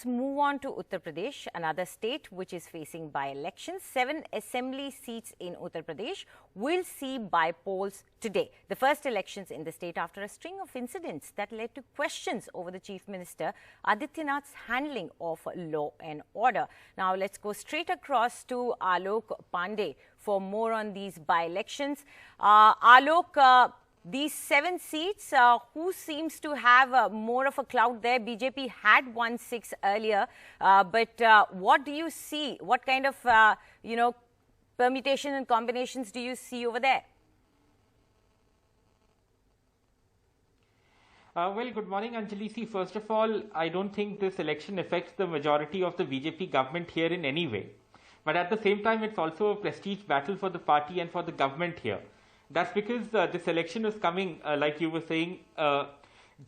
let's move on to Uttar Pradesh, another state which is facing by-elections. 7 assembly seats in Uttar Pradesh will see by-polls today. The first elections in the state after a string of incidents that led to questions over the Chief Minister Adityanath's handling of law and order. Now, let's go straight across to Alok Pandey for more on these by-elections. Alok, these 7 seats, who seems to have more of a clout there? BJP had won 6 earlier, but what do you see? What kind of, permutation and combinations do you see over there? Well, good morning, Anjali. See, first of all, I don't think this election affects the majority of the BJP government here in any way. But at the same time, it's also a prestige battle for the party and for the government here. That's because this election is coming, like you were saying,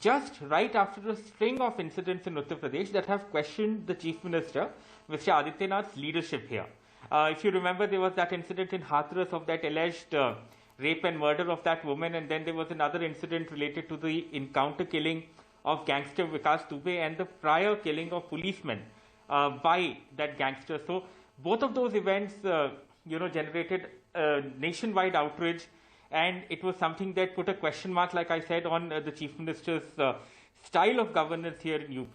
just right after a string of incidents in Uttar Pradesh that have questioned the Chief Minister, Mr. Adityanath's leadership here. If you remember, there was that incident in Hathras of that alleged rape and murder of that woman, and then there was another incident related to the encounter killing of gangster Vikas Dubey and the prior killing of policemen by that gangster. So both of those events, generated nationwide outrage. And it was something that put a question mark, like I said, on the Chief Minister's style of governance here in UP.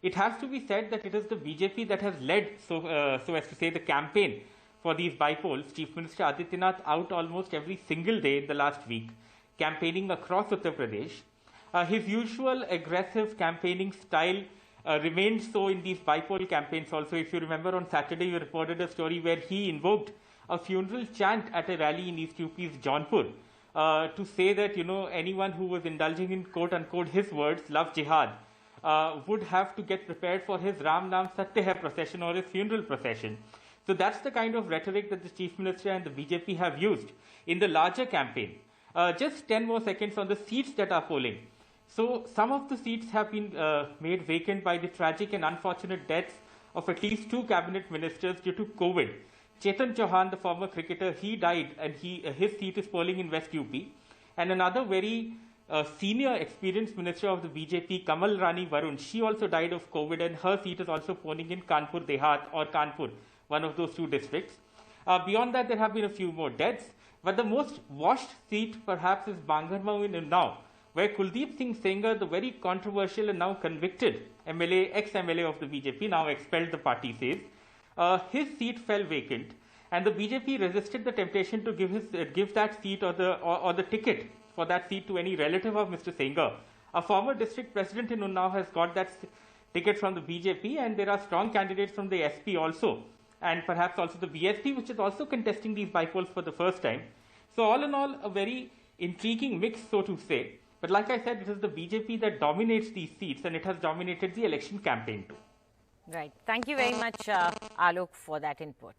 It has to be said that it is the BJP that has led, so as to say, the campaign for these by-polls. Chief Minister Adityanath out almost every single day in the last week, campaigning across Uttar Pradesh. His usual aggressive campaigning style remains so in these by-poll campaigns also. If you remember, on Saturday, you reported a story where he invoked a funeral chant at a rally in East UP's Jaunpur to say that, anyone who was indulging in quote-unquote his words, love jihad, would have to get prepared for his Ram Naam Satya Hai procession or his funeral procession. So that's the kind of rhetoric that the Chief Minister and the BJP have used in the larger campaign. Just 10 more seconds on the seats that are polling. So some of the seats have been made vacant by the tragic and unfortunate deaths of at least 2 cabinet ministers due to COVID. Chetan Chauhan, the former cricketer, he died, and his seat is polling in West UP. And another very senior, experienced minister of the BJP, Kamal Rani Varun, she also died of COVID, and her seat is also polling in Kanpur Dehat or Kanpur, one of those 2 districts. Beyond that, there have been a few more deaths, but the most washed seat perhaps is Bangarmau in Unnao, where Kuldeep Singh Sengar, the very controversial and now convicted MLA, ex-MLA of the BJP, now expelled the party, says, his seat fell vacant, and the BJP resisted the temptation to give that seat or the ticket for that seat to any relative of Mr. Sengar. A former district president in Unnao has got that ticket from the BJP, and there are strong candidates from the SP also, and perhaps also the BSP, which is also contesting these by-polls for the first time. So all in all, a very intriguing mix, so to say. But like I said, it is the BJP that dominates these seats, and it has dominated the election campaign too. Right. Thank you very much, Alok, for that input.